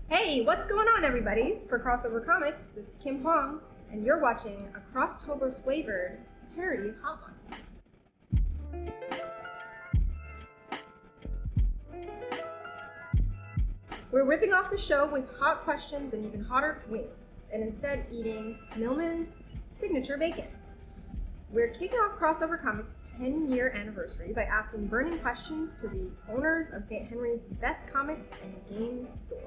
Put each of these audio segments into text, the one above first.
Hey, what's going on, everybody? For Crossover Comics, this is Kim Huang, and you're watching a Crosstober flavored parody hot one. We're ripping off the show with hot questions and even hotter wings, and instead eating Millmans' signature bacon. We're kicking off Crossover Comics' 10-year anniversary by asking burning questions to the owners of St. Henry's best comics and games store.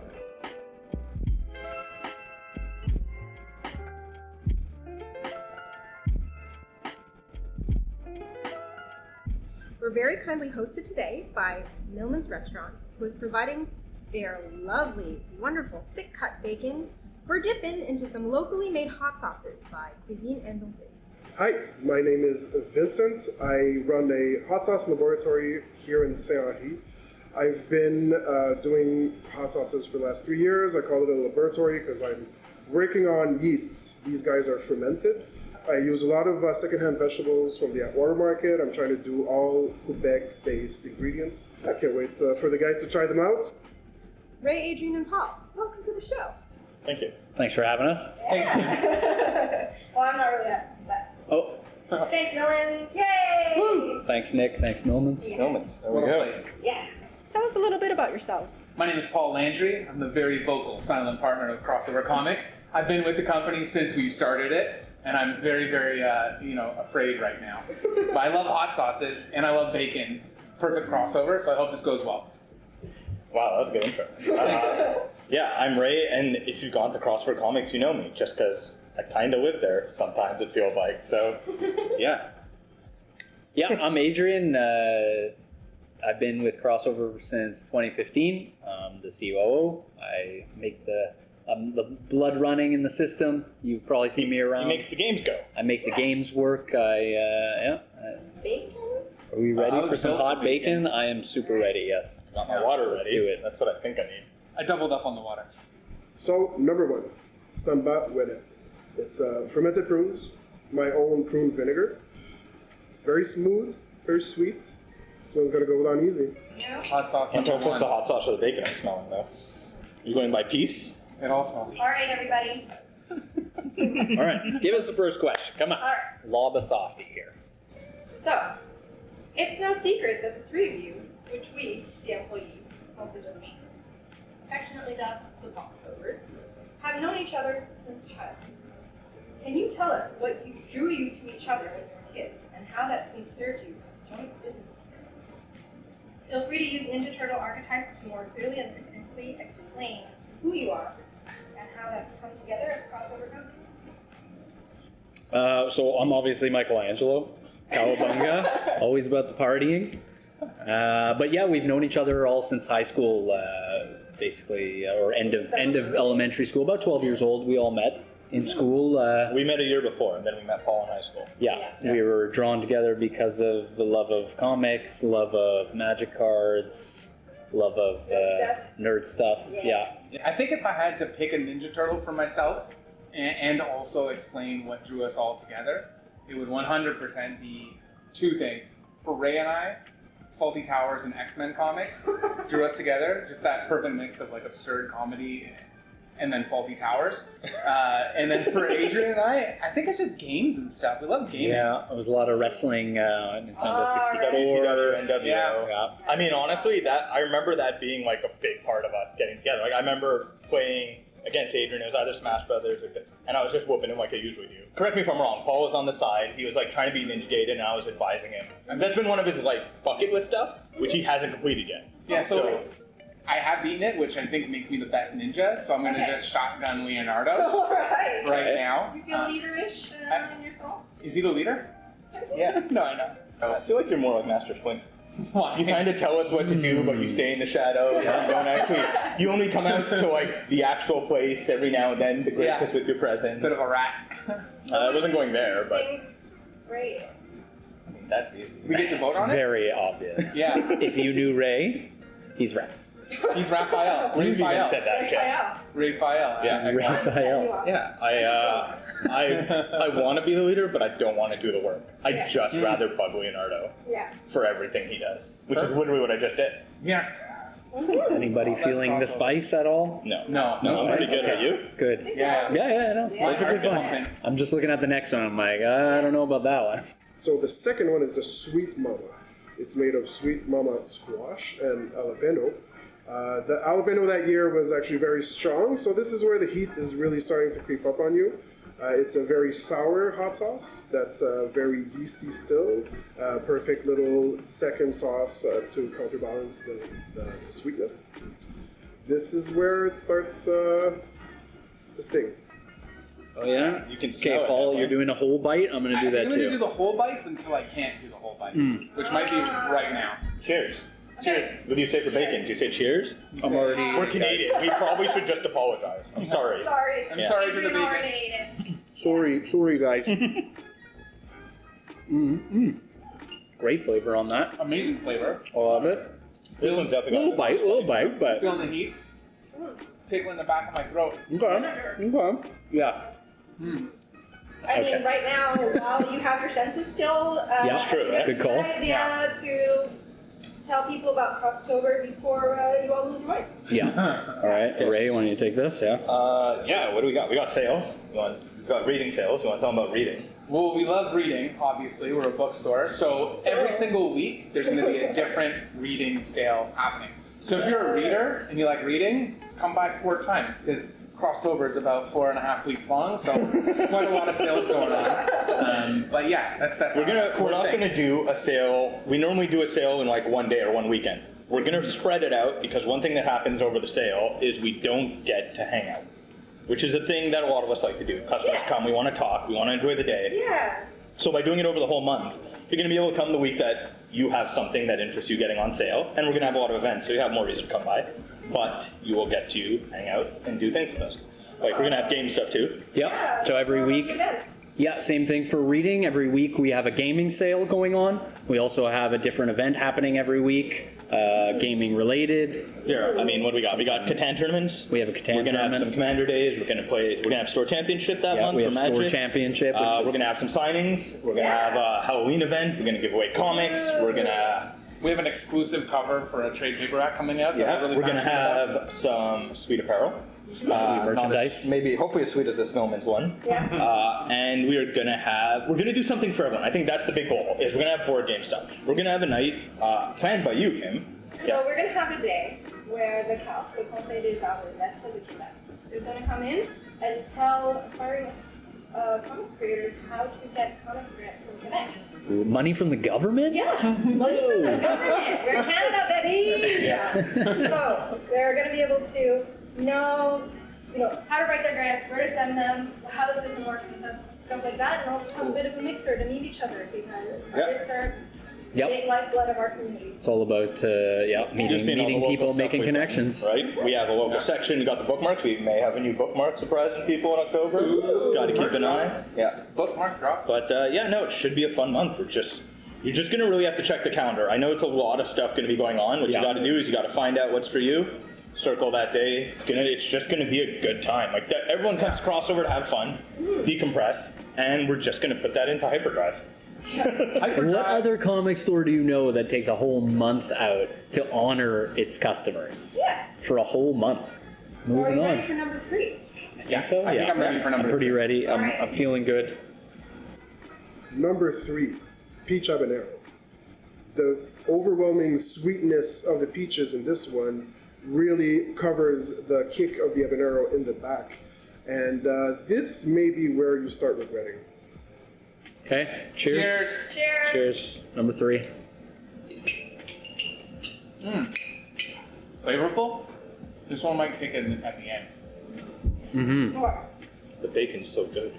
We're very kindly hosted today by Millmans Restaurant, who is providing their lovely, wonderful, thick-cut bacon for dipping into some locally made hot sauces by Cuisine Indompte. Hi, my name is Vincent. I run a hot sauce laboratory here in Saint-Henri. I've been doing hot sauces for the last 3 years. I call it a laboratory because I'm working on yeasts. These guys are fermented. I use a lot of secondhand vegetables from the Atwater Market. I'm trying to do all Quebec-based ingredients. I can't wait for the guys to try them out. Ray, Adrian, and Paul, welcome to the show. Thank you. Thanks for having us. Thanks, Well, I'm not really that. Oh, Thanks, Millmans. Yay! woo! Thanks, Nick. Thanks, Millmans. Millmans. There we go. Yeah. Tell us a little bit about yourselves. My name is Paul Landry. I'm the very vocal silent partner of Crossover Comics. I've been with the company since we started it, and I'm very, very, afraid right now. But I love hot sauces, and I love bacon. Perfect crossover, so I hope this goes well. Wow, that was a good intro. Yeah, I'm Ray, and if you've gone to Crossover Comics, you know me, just because I kind of live there sometimes, it feels like. So, yeah. Yeah, I'm Adrian. I've been with Crossover since 2015. I'm the COO. I make the blood running in the system. You probably see me around. He makes the games go. I make the games work. Bacon? Are we ready I was for some built hot for bacon? I am super ready, yes. Got my water ready. Let's do it. That's what I think I need. I doubled up on the water. So, number one, Samba Wenet. It's fermented prunes, my own prune vinegar. It's very smooth, very sweet. This one's gonna go down easy. Yeah. Hot sauce Can't number tell if it's the one. hot sauce or the bacon I'm smelling, though. You going by piece? It all smells. All right, everybody. All right, give us the first question. Come on. All right. Lob a softie here. So, it's no secret that the three of you, which we, the employees, mostly just me, affectionately dubbed the Boxovers, have known each other since childhood. Can you tell us what drew you to each other when you were kids, and how that since served you as joint business partners? Feel free to use Ninja Turtle archetypes to more clearly and succinctly explain who you are and how that's come together as crossover companies. So I'm obviously Michelangelo, Cowabunga, always about the partying. But yeah, we've known each other all since high school, basically, or end of elementary school. About 12 years old, we all met in school. We met a year before, and then we met Paul in high school. Yeah, we were drawn together because of the love of comics, love of magic cards, love of nerd stuff. Yeah. I think if I had to pick a Ninja Turtle for myself and also explain what drew us all together, it would 100% be two things. For Ray and I, Faulty Towers and X-Men comics drew us together. Just that perfect mix of like absurd comedy and then Faulty Towers. And then for Adrian and I think it's just games and stuff. We love gaming. Yeah, it was a lot of wrestling, Nintendo 64. WCW, NWO. Yeah. I mean, honestly, I remember that being like a big part of us getting together. Like, I remember playing against Adrian. It was either Smash Brothers and I was just whooping him like I usually do. Correct me if I'm wrong. Paul was on the side. He was like trying to be Ninja Gaiden, and I was advising him. And that's been one of his like bucket list stuff, which he hasn't completed yet. Yeah, so I have beaten it, which I think makes me the best ninja. So I'm going to just shotgun Leonardo All right. right now. You feel leaderish in your soul? Is he the leader? Yeah. No, I know. I feel like you're more like Master Splint. Why? You kind of tell us what to do, but you stay in the shadows. You don't actually. You only come out to like the actual place every now and then to grace us with your presence. Bit of a rat. I wasn't going there, but Great. that's easy. We get to vote It's on it? very obvious. Yeah. If you knew Ray, he's Wrath. He's Raphael. You've even Raphael. said that, Jack. Raphael. Yeah. Raphael. Yeah, I want to be the leader, but I don't want to do the work. I'd just rather bug Leonardo Yeah. for everything he does, which is literally what I just did. Yeah. Anybody That's feeling the crossover. spice at all? No. No I'm pretty spice. good at you. Good. Yeah. Yeah, no. Yeah. Perfectly Heart's fine. pumping. I'm just looking at the next one. I'm like, I don't know about that one. So the second one is the Sweet Mama. It's made of Sweet Mama squash and jalapeno. The jalapeno that year was actually very strong, so this is where the heat is really starting to creep up on you. It's a very sour hot sauce that's very yeasty still. Perfect little second sauce to counterbalance the sweetness. This is where it starts to sting. Oh yeah. You can Okay, smell it Paul, now, you're doing a whole bite. I'm gonna do that I'm going to do too. the whole bites until I can't do the whole bites, which might be right now. Cheers. Cheers. What do you say for bacon? Do you say cheers? I'm already. We're Canadian. We probably should just apologize. I'm sorry. Sorry. I'm Yeah. sorry to the Adrian bacon. already ate it. Sorry, guys. Great flavor on that. Amazing flavor. I love it. This one's definitely Little bite, but Feeling the heat. Tickling the back of my throat. okay. Yeah. I Okay. mean, right now, while you have your senses still, Yeah, I it's true, think it's good a call. good idea to tell people about Crosstober before you all lose your minds. Yeah. All right, Yes. Ray, why don't you take this? Yeah. Yeah, what do we got? We got sales. We got reading sales. You want to tell them about reading? Well, we love reading, obviously. We're a bookstore. So every single week, there's going to be a different reading sale happening. So if you're a reader and you like reading, come by 4 times because Crosstober is about 4.5 weeks long. So quite a lot of sales going on. But yeah, that's We're our not thing. gonna do a sale. We normally do a sale in like one day or one weekend. We're gonna spread it out because one thing that happens over the sale is we don't get to hang out, which is a thing that a lot of us like to do. Customers Yeah. come, we want to talk, we want to enjoy the day. Yeah. So by doing it over the whole month, you're gonna be able to come the week that you have something that interests you getting on sale, and we're gonna have a lot of events, so you have more reason to come by. But you will get to hang out and do things with us. Like we're gonna have game stuff too. Yep. So every week. Events. Yeah, same thing for reading. Every week we have a gaming sale going on. We also have a different event happening every week, gaming related. Yeah, I mean, what do we got? We got Catan tournaments. We have a Catan We're gonna have tournament. some Commander days. We're gonna have store championship that Yeah, month we for have store Magic. championship. Which We're is- gonna have some signings. We're gonna Yeah. have a Halloween event. We're gonna give away comics. We're gonna We have an exclusive cover for a trade paperback coming out. That we're really we're gonna passionate about. have some sweet apparel. sweet Not merchandise. maybe hopefully as sweet as this Millmans one. Yeah. And we're gonna do something for everyone. I think that's the big goal. Is we're gonna have board game stuff. We're gonna have a night planned by you, Kim. So we're gonna have a day where the CALC, the Conseil des Arts et Lettres du Québec, is gonna come in and tell aspiring comics creators how to get comics grants from Quebec. Ooh, money from the government? Yeah, money from the government. We're Canada, baby. Yeah. So they're gonna be able to know, how to write their grants, where to send them, how the system works, and stuff like that, and also have a bit of a mixer to meet each other because artists are Yep. big lifeblood of our community. It's all about meeting You've seen all the local people, stuff making we've done, connections. right? We have a local section. We got the bookmarks. We may have a new bookmark surprising people in October. Got to keep an eye. Yeah. Bookmark drop. But no, it should be a fun month. You're just gonna really have to check the calendar. I know it's a lot of stuff gonna be going on. What Yeah. you got to do is you got to find out what's for you. Circle that day. It's just gonna be a good time. Like that, everyone comes to crossover to have fun, decompress, and we're just gonna put that into hyperdrive. And what other comic store do you know that takes a whole month out to honor its customers? Yeah. For a whole month. So are Moving you on. ready for number 3? I think so. I think I'm ready for number I'm pretty 3. ready. Alright. I'm feeling good. Number 3, peach habanero. The overwhelming sweetness of the peaches in this one really covers the kick of the habanero in the back. And this may be where you start regretting. Okay. Cheers. Cheers. Cheers. Number 3. Flavorful. This one might kick in at the end. More. The bacon's so good.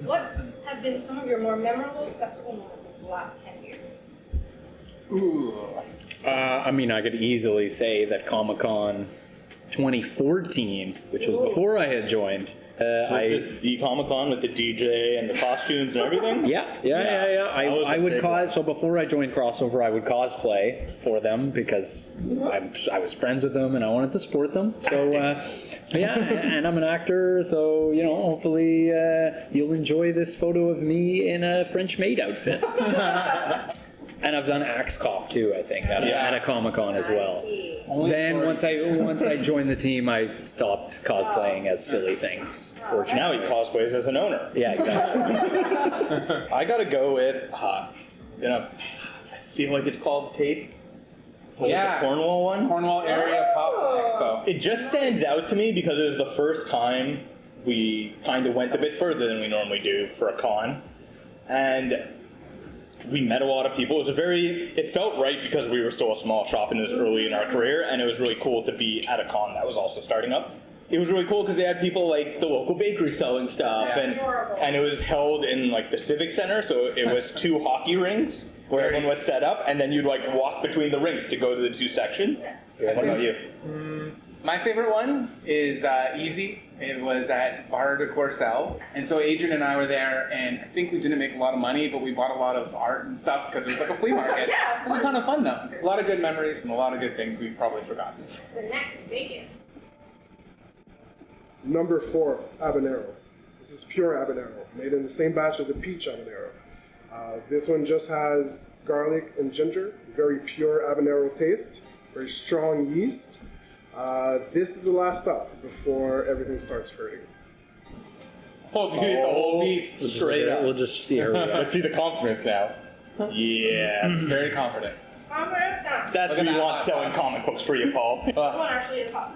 What have been some of your more memorable festival moments of the last 10 years? Ooh. I mean, I could easily say that Comic-Con 2014, which was before I had joined, Was this the Comic Con with the DJ and the costumes and everything? Yeah. I would so before I joined Crossover, I would cosplay for them because I was friends with them and I wanted to support them. So and I'm an actor, so hopefully you'll enjoy this photo of me in a French maid outfit. And I've done Axe Cop too, I think, at a Comic Con as well. Then once I joined the team, I stopped cosplaying as silly things. Fortunately, Now he cosplays as an owner. yeah, exactly. I gotta go with, I feel like it's called Tape. Was it Yeah. the Cornwall one? Cornwall Area Pop Expo. It just stands out to me because it was the first time we kind of went a bit further than we normally do for a con. And we met a lot of people. It felt right because we were still a small shop and it was early in our career, and it was really cool to be at a con that was also starting up. It was really cool because they had people like the local bakery selling stuff, and it was held in like the Civic Center, so it was 2 hockey rinks where everyone was set up, and then you'd like walk between the rinks to go to the 2 sections. What about you? My favorite one is easy. It was at Bar de Corcel, and so Adrian and I were there, and I think we didn't make a lot of money, but we bought a lot of art and stuff because it was like a flea market. It was a ton of fun though. A lot of good memories and a lot of good things we've probably forgotten. The next bacon. Number 4, habanero. This is pure habanero, made in the same batch as the peach habanero. This one just has garlic and ginger, very pure habanero taste, very strong yeast. This is the last stop before everything starts hurting. Oh, you ate the whole piece. Straight up. We'll just see her. Let's see the confidence now. Yeah. Very confident. Confident time. That's Look what at you that want hot selling sauce. comic books for you, Paul. This one actually is hot.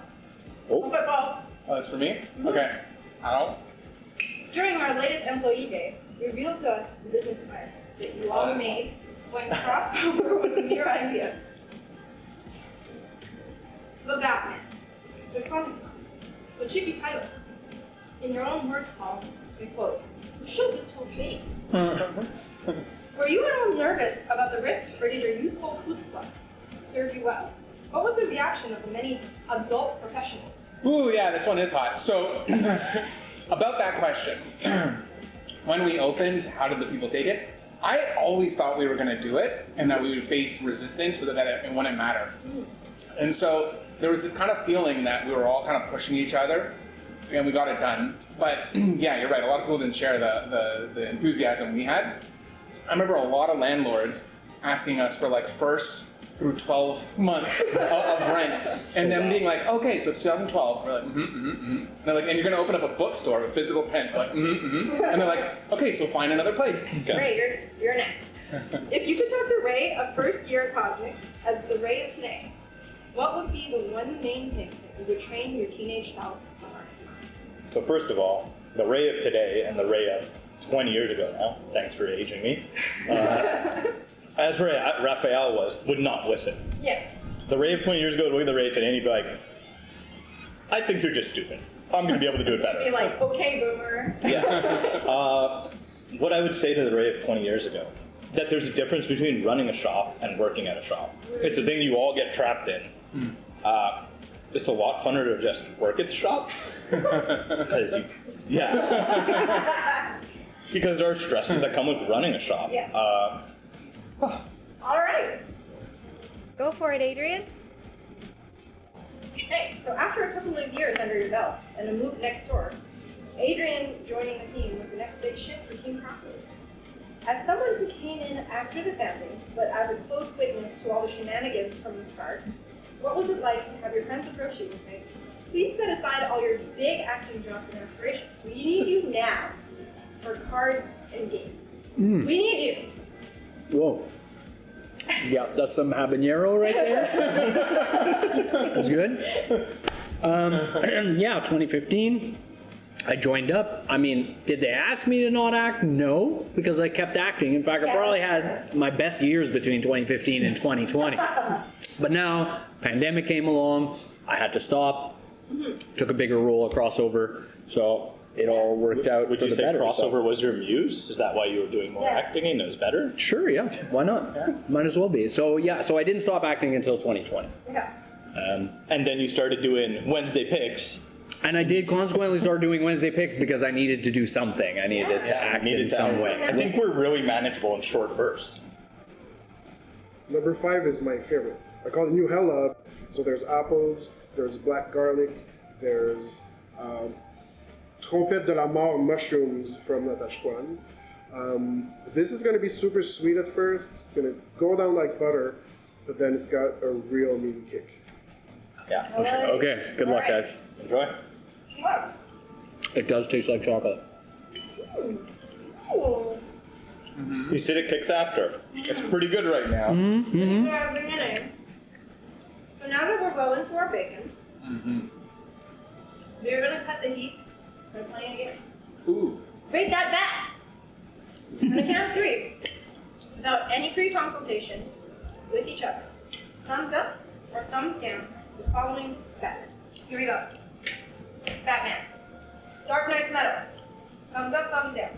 Oh. Football. Oh, it's for me? Okay. I don't. During our latest employee day, you revealed to us the business plan that you all made when crossover was a mere idea. The Batman, the Renaissance, the cheeky title. In your own words, Paul, I quote, "You showed this to a babe." Were you at all nervous about the risks, or did your youthful chutzpah serve you well? What was the reaction of the many adult professionals? Ooh, yeah, this one is hot. So, about that question, when we opened, how did the people take it? I always thought we were going to do it and that we would face resistance, but that it wouldn't matter. And so there was this kind of feeling that we were all kind of pushing each other, and we got it done. But yeah, you're right. A lot of people didn't share the enthusiasm we had. I remember a lot of landlords asking us for like first through 12 months of rent, and them being like, okay, so it's 2012. We're like, And they're like, and you're gonna open up a bookstore with physical print. We're like, And they're like, okay, so find another place. Ray, you're next. If you could talk to Ray of first year at Cosmics as the Ray of today, what would be the one main thing that you would train your teenage self to harness? So first of all, the Ray of today and the Ray of 20 years ago now, thanks for aging me, as Raphael would not listen. Yeah. The Ray of 20 years ago would look at the Ray of today and he'd be like, I think you're just stupid. I'm going to be able to do it Be better. like, okay, boomer. Yeah. What I would say to the Ray of 20 years ago, that there's a difference between running a shop and working at a shop. It's a thing you all get trapped in. It's a lot funner to just work at the shop. Because there are stresses that come with running a shop. Yeah. All right. Go for it, Adrian. Hey, so after a couple of years under your belt and a move next door, Adrian joining the team was the next big shift for Team Crossover. As someone who came in after the founding, but as a close witness to all the shenanigans from the start, what was it like to have your friends approach you and say, please set aside all your big acting jobs and aspirations. We need you now for cards and games. We need you. Whoa. Yeah, that's some habanero right there. That's good. 2015, I joined up. I mean, did they ask me to not act? No, because I kept acting. In fact, I probably had my best years between 2015 and 2020. But now, pandemic came along. I had to stop. Took a bigger role at Crossover. So it all worked out Would for you the say better. Crossover was your muse? Is that why you were doing more acting and it was better? Sure, yeah. Why not? Might as well be. So I didn't stop acting until 2020. Yeah. And then you started doing Wednesday picks. And I did consequently start doing Wednesday picks because I needed to do something. I needed to act in some way. I think we're really manageable in short bursts. Number 5 is my favorite. I call it New Hella. So there's apples, there's black garlic, there's trompette de la mort mushrooms from Natashquan. This is going to be super sweet at first, going to go down like butter, but then it's got a real mean kick. Yeah. Okay, good luck, guys. Enjoy. Wow. It does taste like chocolate. Ooh. You said it kicks after. It's pretty good right now. Yeah, bring it in. So now that we're well into our bacon, we're gonna cut the heat. We're playing again. Ooh. Rate that back. On a count of 3, without any pre-consultation with each other. Thumbs up or thumbs down. The following Batman. Here we go. Batman. Dark Knight's Metal. Thumbs up, thumbs down.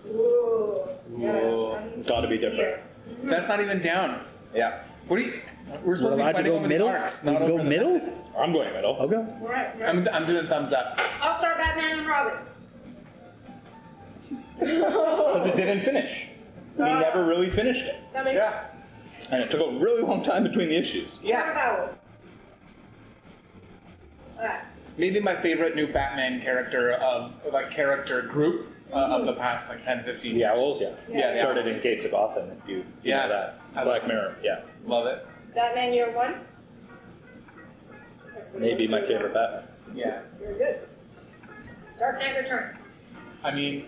Ooh. Whoa. Gotta be different. That's not even down. Yeah. What do you? We're We're supposed to be allowed to fighting go over middle? the arcs, We not can over go the middle? I'm going middle. Okay. Alright. I'm doing thumbs up. I'll start Batman and Robin. Because it didn't finish. We never really finished it. That makes Yeah. sense. And it took a really long time between the issues. Yeah. Vowels. Maybe my favorite new Batman character character group of the past 10, 15 The years. Owls, yeah. Yeah, the Started Owls. in Gates of Gotham, if you Yeah. know that. I Black love Mirror, yeah. Love it. Batman year 1. Maybe my favorite Batman. Yeah. Very good. Dark Knight Returns. I mean.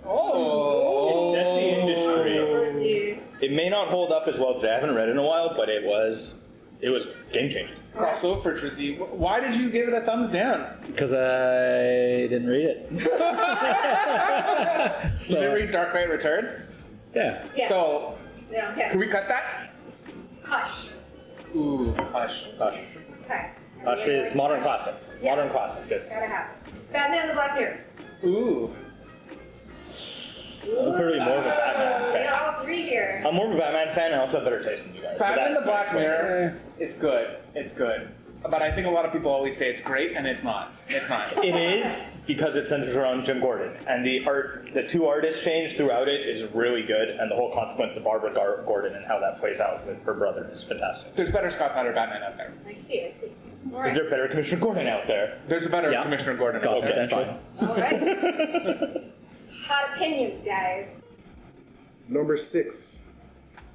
Oh. It set the industry. Mercy. It may not hold up as well today. I haven't read it in a while, but it was game changing. Crossover for Trizzy. Why did you give it a thumbs down? Because I didn't read it. You didn't read Dark Knight Returns? Yeah. Yes. So, Yeah, okay. can we cut that? Hush. Ooh, hush. Hush. Okay. Hush is modern classic. Yeah. Modern classic. Good. Gotta have it. Batman the Black Mirror. Ooh. I'm pretty more of a Batman We fan. got all 3 here. I'm more of a Batman fan and also have better taste than you guys. So Batman that the Black makes me- Mirror, it's good. It's good. But I think a lot of people always say it's great, and it's not. It's not. It is because it centers around Jim Gordon, and the 2 artists change throughout it is really good, and the whole consequence of Barbara Gordon and how that plays out with her brother is fantastic. There's better Scott Snyder Batman out there. I see, I see. Is Alright. there better Commissioner Gordon out there? There's a better Yeah. Commissioner Gordon out Gotham there. Central. Alright. Hot opinions, guys. Number 6.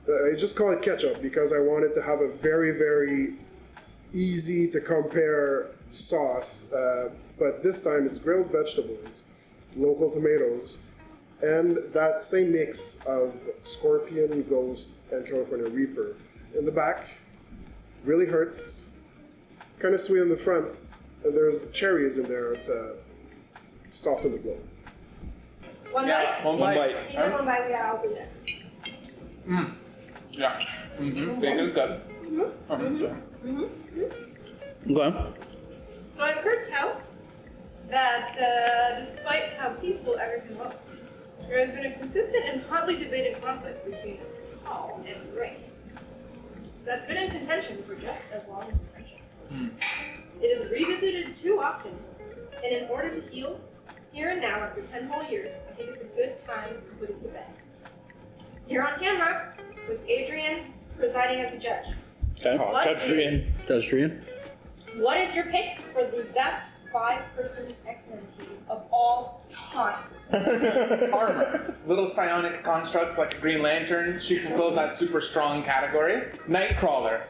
I just call it ketchup because I wanted to have a very, very easy to compare sauce, but this time it's grilled vegetables, local tomatoes, and that same mix of Scorpion, Ghost, and California Reaper. In the back, really hurts, kind of sweet in the front, and there's cherries in there to soften the blow. One Yeah, bite? one One bite. bite. Even one bite, we gotta all do that. Yeah. Bacon's good. Okay. So I've heard tell that despite how peaceful everything looks, there has been a consistent and hotly debated conflict between Paul and Ray. That's been in contention for just as long as the friendship. It is revisited too often, and in order to heal, here and now after 10 whole years, I think it's a good time to put it to bed. Here on camera, with Adrian presiding as a judge. Okay. What Judge is- Ian. Does Trian? What is your pick for the best 5-person X-Men team of all time? Armor. Little psionic constructs like a Green Lantern. She fulfills that super strong category. Nightcrawler.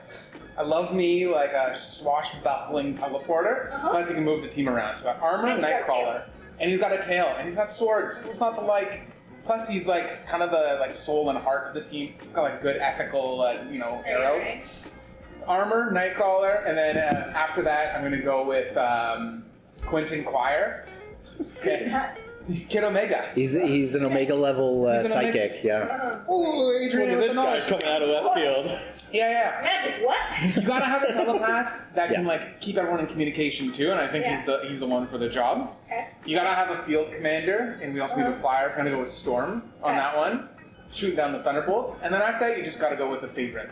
I love me like a swashbuckling teleporter. Plus he can move the team around. So got armor, And he's got a Nightcrawler. And he's got a tail. And he's got swords. What's not to like? Plus he's like kind of the soul and heart of the team. He's got like good ethical arrow. Okay. Armor, Nightcrawler, and then after that I'm gonna go with Quentin Quire. He's Kid Omega. He's an Omega level He's an Omega- psychic. Yeah. Ooh, Adrian Look at with this the guy knowledge. coming out of left field. Yeah. Magic what? You gotta have a telepath that can Yeah. like keep everyone in communication too, and I think Yeah. he's the one for the job. Okay. You gotta have a field commander, and we also need a flyer. So I'm gonna go with Storm on Okay. that one, shooting down the thunderbolts, and then after that you just gotta go with the favorite.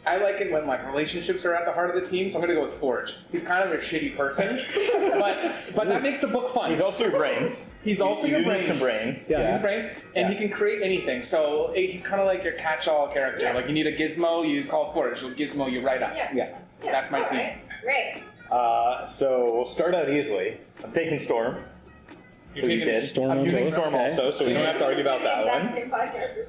I like it when like relationships are at the heart of the team, so I'm gonna go with Forge. He's kind of a shitty person, but that makes the book fun. He's also your brains. He's also You your do need brains. some brains. Yeah, Yeah. brains, and he can create anything. So he's kind of like your catch-all character. Yeah. Like you need a gizmo, you call Forge. He'll gizmo you right up. Yeah. Yeah. That's my team. Right. So we'll start out easily. I'm taking Storm. You're who you taking did. Storm I'm on using both, Storm okay. also, so we don't have to argue about that Exact one. same 5 characters.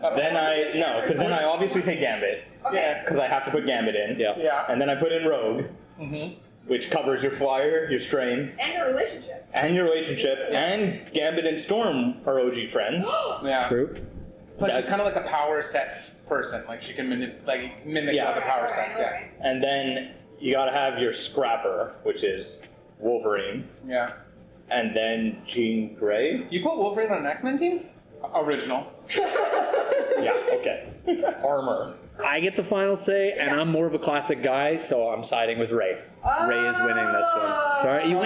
Because then I obviously take Gambit, Okay. because I have to put Gambit in. Yeah. Yeah. And then I put in Rogue, which covers your Flyer, your Strain, And your relationship. and your relationship, and Gambit and Storm are OG friends. Yeah. True. Plus, she's That- kind of like a power set person. Like she can mimic Yeah. other power Alright, sets. Yeah. alright. And then you gotta have your Scrapper, which is Wolverine, Yeah. and then Jean Grey. You put Wolverine on an X-Men team? Original. Yeah, okay. Armor. I get the final say, and I'm more of a classic guy, so I'm siding with Ray. Ray is winning this one. Sorry, you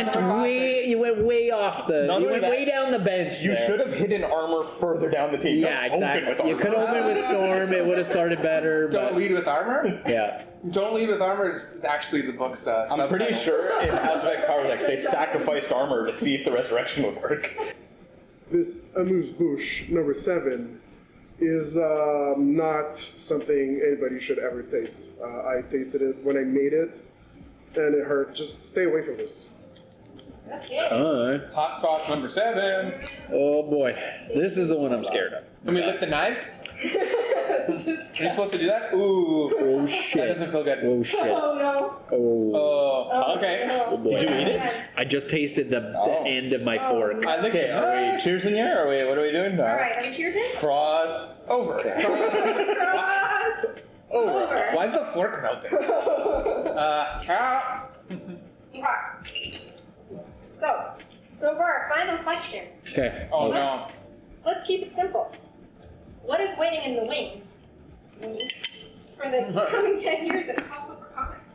went way off the. Not You only went that, way down the bench. You there. should have hidden Armor further down the team. Yeah, Don't open exactly. with You Armor. could open with Storm. It would have started better. Don't But, lead with armor. yeah. Don't lead with armor is actually the book's I'm pretty sure in House of X Power Decks they sacrificed Armor to see if the resurrection would work. This amuse-bouche number 7 is not something anybody should ever taste. I tasted it when I made it, and it hurt. Just stay away from this. Okay. Hot sauce number 7. Oh boy, this is the one I'm scared of. Can we lick the knives? Just Are you supposed to do that? Ooh. Oh That shit. doesn't feel good. Oh shit. Oh no. Oh. Oh. Okay. No. boy. Did you eat it? I just tasted the end of my fork. I licked Okay, it. are we cheersing here? Or what are we doing? Alright, are we cheersing? Cross over. Cross over. Why is the fork melting? Okay. So for our final question, Okay. Oh no. let's keep it simple. What is waiting in the wings for the coming 10 years of Crossover Comics?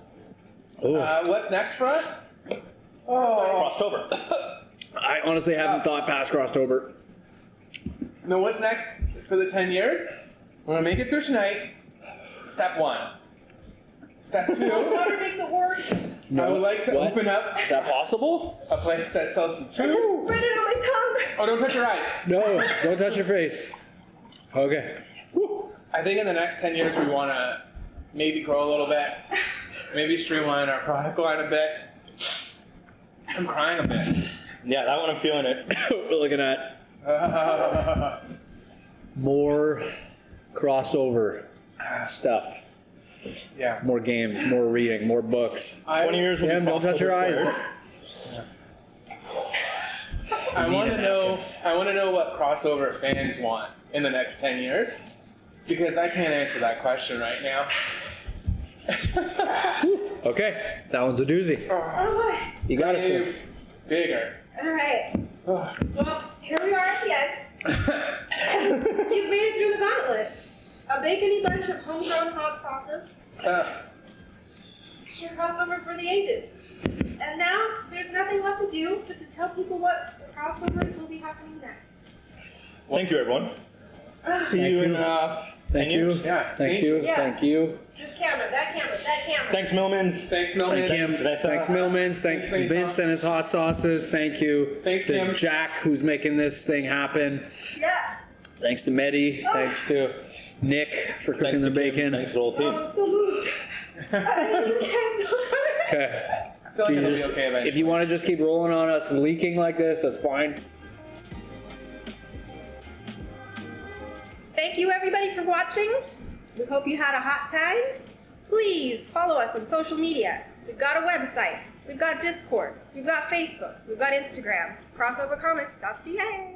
Oh, What's next for us? Crossed over. I honestly haven't thought past crossed over. No, what's next for the 10 years? We're gonna make it through tonight. Step 1. Step 2. Water makes it worse. I would like to What? open up Is that possible? a place that sells some food. Spread it on my tongue. Oh, don't touch your eyes. No, don't touch your face. Okay. I think in the next 10 years we want to maybe grow a little bit, maybe streamline our product line a bit. I'm crying a bit. Yeah, that one I'm feeling it. We're looking at more crossover stuff. Yeah. More games, more reading, more books. 20 years will Yeah, be don't touch your eyes. Crossover I want to know. I want to know what crossover fans want in the next 10 years, because I can't answer that question right now. Okay, that one's a doozy. Oh boy. You got Grave us. digger. Alright. Well, here we are at the end. You've made it through the gauntlet. A bacony bunch of homegrown hot sauces. Your crossover for the ages. And now there's nothing left to do but to tell people what crossover will be happening next. Thank you, everyone. See Thank you you. in 10 Thank you. years. Yeah. Thank you. Yeah. Thank you. This camera, that camera, that camera. Thanks, Millmans. Thanks, Millman. Thanks, Kim. Vanessa. Thanks, Millmans. Thanks, Thanks, Vince and his hot sauces. Thank you. Thanks, to Kim. Jack, who's making this thing happen. Yeah. Thanks to Medi. Thanks to Nick for cooking Thanks the to Kim. bacon. Thanks to the whole Oh, team. I'm so moved. I can't. Okay. I feel like it'll be Jesus. okay eventually. If you want to just keep rolling on us leaking like this, that's fine. Thank you everybody for watching. We hope you had a hot time. Please follow us on social media. We've got a website. We've got Discord. We've got Facebook. We've got Instagram. Crossovercomics.ca.